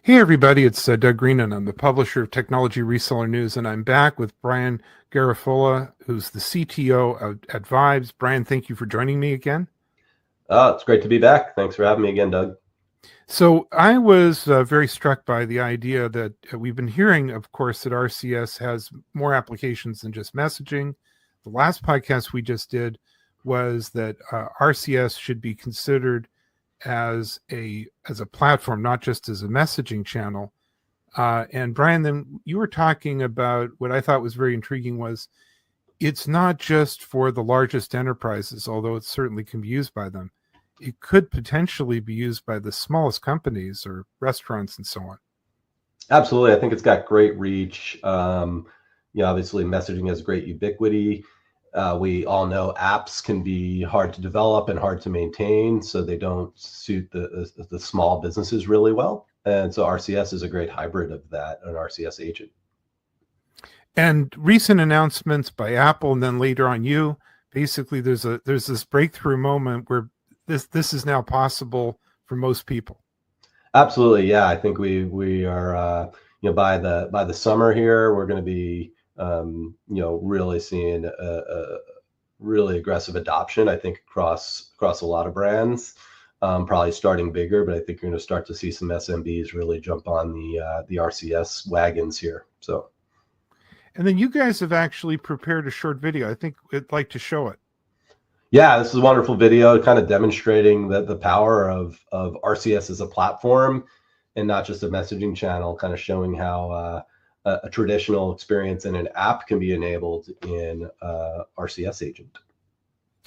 Hey everybody, it's Doug Green, and I'm the publisher of Technology Reseller News, and I'm back with Brian Garofola, who's the CTO at Vibes. Brian, thank you for joining me again. It's great to be back. Thanks for having me again, Doug. So I was very struck by the idea that we've been hearing, of course, that RCS has more applications than just messaging. The last podcast we just did was that RCS should be considered as a platform, not just as a messaging channel. And Brian, then you were talking about what I thought was very intriguing was it's not just for the largest enterprises, although it certainly can be used by them. It could potentially be used by the smallest companies or restaurants and so on. Absolutely. I think it's got great reach. Obviously messaging has great ubiquity. We all know apps can be hard to develop and hard to maintain, so they don't suit the small businesses really well. And so RCS is a great hybrid of that, an RCS agent. And recent announcements by Apple and then later on you, basically there's this breakthrough moment where this is now possible for most people. Absolutely. Yeah. I think we are, by the summer here, we're going to be, really seeing a really aggressive adoption, I think, across a lot of brands, probably starting bigger, but I think you're going to start to see some SMBs really jump on the RCS wagons here. So. And then you guys have actually prepared a short video. I think I'd like to show it. Yeah, this is a wonderful video, kind of demonstrating the power of RCS as a platform and not just a messaging channel, kind of showing how a traditional experience in an app can be enabled in RCS agent.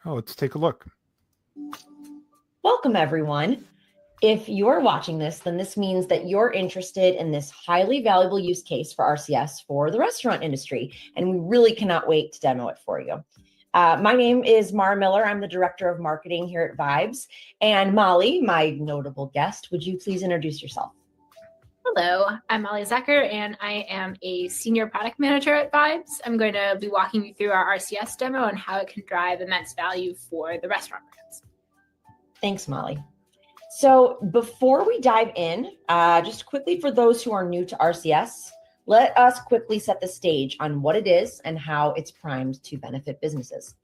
Oh, let's take a look. Welcome, everyone. If you're watching this, then this means that you're interested in this highly valuable use case for RCS for the restaurant industry, and we really cannot wait to demo it for you. My name is Mara Miller. I'm the Director of Marketing here at Vibes. And Molly, my notable guest, would you please introduce yourself? Hello, I'm Molly Zecker, and I am a Senior Product Manager at Vibes. I'm going to be walking you through our RCS demo and how it can drive immense value for the restaurant brands. Thanks, Molly. So before we dive in, just quickly for those who are new to RCS, let us quickly set the stage on what it is and how it's primed to benefit businesses.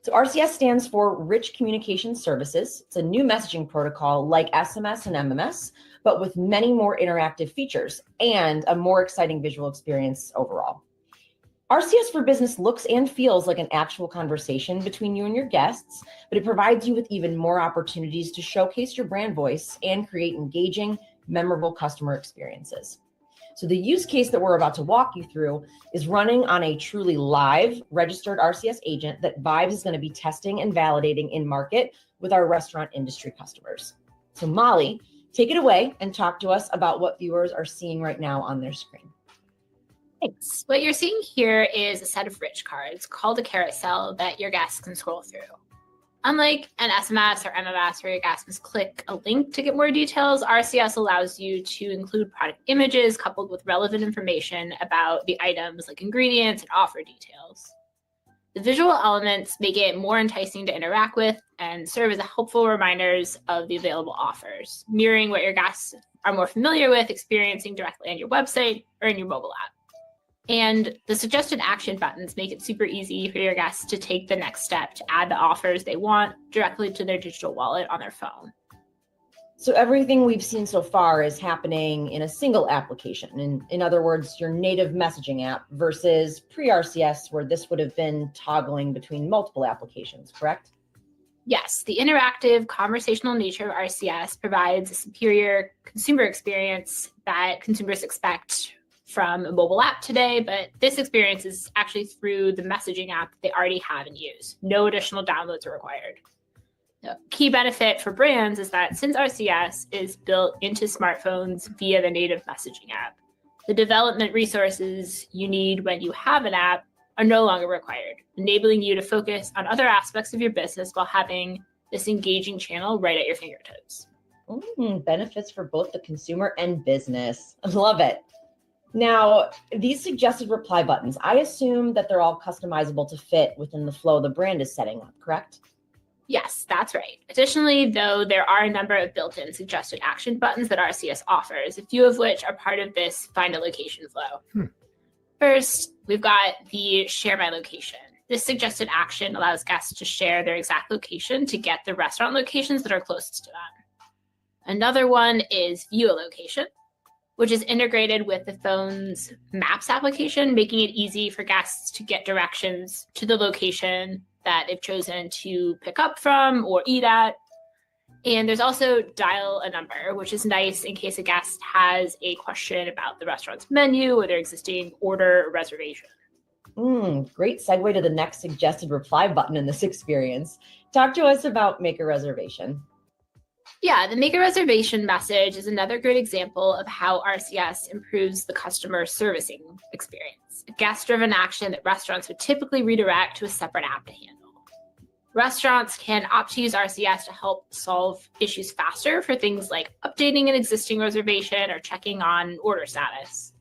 So RCS stands for Rich Communication Services. It's a new messaging protocol like SMS and MMS, but with many more interactive features and a more exciting visual experience overall. RCS for Business looks and feels like an actual conversation between you and your guests, but it provides you with even more opportunities to showcase your brand voice and create engaging, memorable customer experiences. So the use case that we're about to walk you through is running on a truly live registered RCS agent that Vibes is going to be testing and validating in market with our restaurant industry customers. So Molly, take it away and talk to us about what viewers are seeing right now on their screen. Thanks. What you're seeing here is a set of rich cards called a carousel that your guests can scroll through. Unlike an SMS or MMS where your guests must click a link to get more details, RCS allows you to include product images coupled with relevant information about the items like ingredients and offer details. The visual elements make it more enticing to interact with and serve as helpful reminders of the available offers, mirroring what your guests are more familiar with experiencing directly on your website or in your mobile app. And the suggested action buttons make it super easy for your guests to take the next step to add the offers they want directly to their digital wallet on their phone. So everything we've seen so far is happening in a single application. In other words, your native messaging app versus pre-RCS, where this would have been toggling between multiple applications, correct? Yes, the interactive conversational nature of RCS provides a superior consumer experience that consumers expect from a mobile app today, but this experience is actually through the messaging app they already have and use. No additional downloads are required. The key benefit for brands is that since RCS is built into smartphones via the native messaging app, the development resources you need when you have an app are no longer required, enabling you to focus on other aspects of your business while having this engaging channel right at your fingertips. Benefits for both the consumer and business. I love it. Now, these suggested reply buttons, I assume that they're all customizable to fit within the flow the brand is setting up, correct? Yes, that's right. Additionally, though, there are a number of built-in suggested action buttons that RCS offers, a few of which are part of this find a location flow. First, we've got the share my location. This suggested action allows guests to share their exact location to get the restaurant locations that are closest to them. Another one is view a location, which is integrated with the phone's Maps application, making it easy for guests to get directions to the location that they've chosen to pick up from or eat at. And there's also dial a number, which is nice in case a guest has a question about the restaurant's menu or their existing order or reservation. Great segue to the next suggested reply button in this experience. Talk to us about make a reservation. Yeah, the make a reservation message is another great example of how RCS improves the customer servicing experience, a guest-driven action that restaurants would typically redirect to a separate app to handle. Restaurants can opt to use RCS to help solve issues faster for things like updating an existing reservation or checking on order status.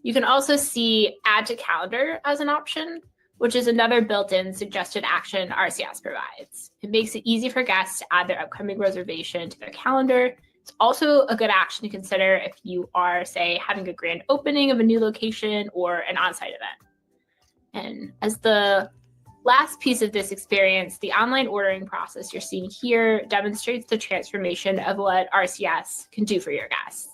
You can also see add to calendar as an option, which is another built-in suggested action RCS provides. It makes it easy for guests to add their upcoming reservation to their calendar. It's also a good action to consider if you are, say, having a grand opening of a new location or an on-site event. And as the last piece of this experience, the online ordering process you're seeing here demonstrates the transformation of what RCS can do for your guests.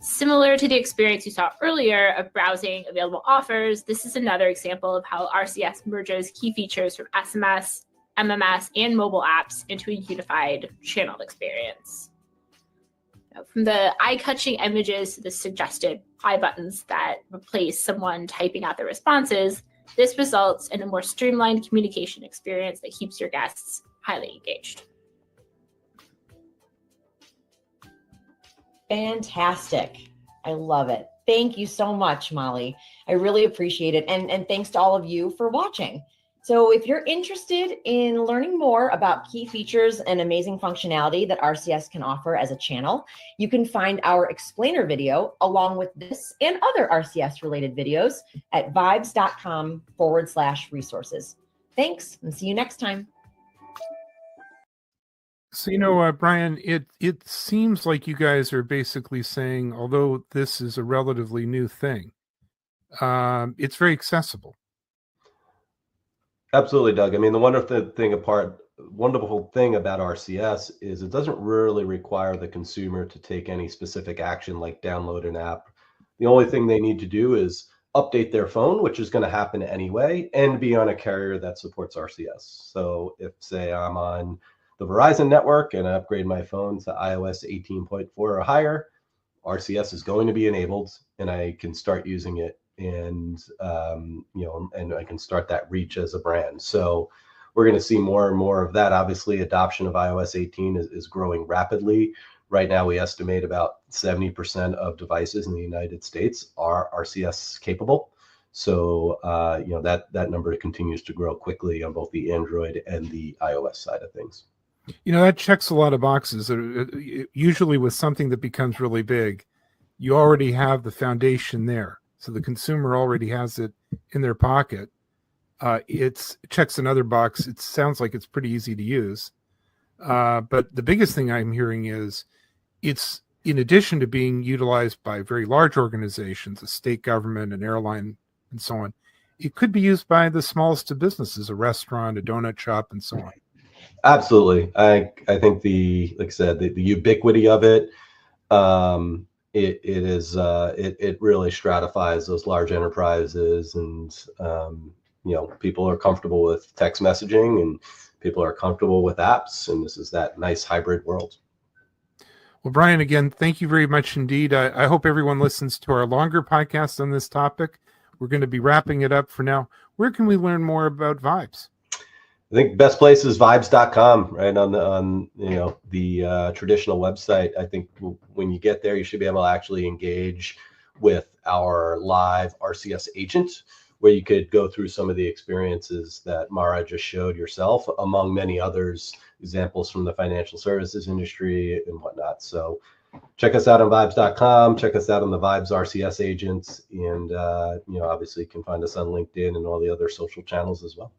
Similar to the experience you saw earlier of browsing available offers, this is another example of how RCS merges key features from SMS, MMS, and mobile apps into a unified channel experience. Now, from the eye-catching images to the suggested reply buttons that replace someone typing out their responses, this results in a more streamlined communication experience that keeps your guests highly engaged. Fantastic. I love it. Thank you so much, Molly. I really appreciate it. And thanks to all of you for watching. So if you're interested in learning more about key features and amazing functionality that RCS can offer as a channel, you can find our explainer video along with this and other RCS related videos at vibes.com/resources. Thanks and see you next time. So, Brian, it seems like you guys are basically saying, although this is a relatively new thing, it's very accessible. Absolutely, Doug. I mean, the wonderful thing about RCS is it doesn't really require the consumer to take any specific action like download an app. The only thing they need to do is update their phone, which is going to happen anyway, and be on a carrier that supports RCS. So if, say, I'm on the Verizon network and I upgrade my phone to iOS 18.4 or higher, RCS is going to be enabled and I can start using it, and and I can start that reach as a brand. So we're going to see more and more of that. Obviously, adoption of iOS 18 is growing rapidly. Right now, we estimate about 70% of devices in the United States are RCS capable. So that number continues to grow quickly on both the Android and the iOS side of things. That checks a lot of boxes. Usually with something that becomes really big, you already have the foundation there. So the consumer already has it in their pocket. It checks another box. It sounds like it's pretty easy to use. But the biggest thing I'm hearing is it's, in addition to being utilized by very large organizations, a state government, an airline, and so on, it could be used by the smallest of businesses, a restaurant, a donut shop, and so on. Absolutely. I think like I said, the ubiquity of it, it really stratifies those large enterprises, and people are comfortable with text messaging and people are comfortable with apps, and this is that nice hybrid world. Well, Brian, again, thank you very much indeed. I hope everyone listens to our longer podcast on this topic. We're going to be wrapping it up for now. Where can we learn more about Vibes? I think the best place is vibes.com, right on the traditional website. I think when you get there, you should be able to actually engage with our live RCS agent, where you could go through some of the experiences that Mara just showed yourself, among many others, examples from the financial services industry and whatnot. So check us out on vibes.com, check us out on the Vibes RCS agents, and obviously you can find us on LinkedIn and all the other social channels as well.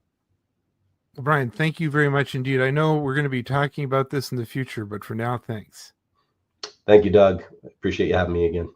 Well, Brian, thank you very much indeed. I know we're going to be talking about this in the future, but for now, thanks. Thank you, Doug. Appreciate you having me again.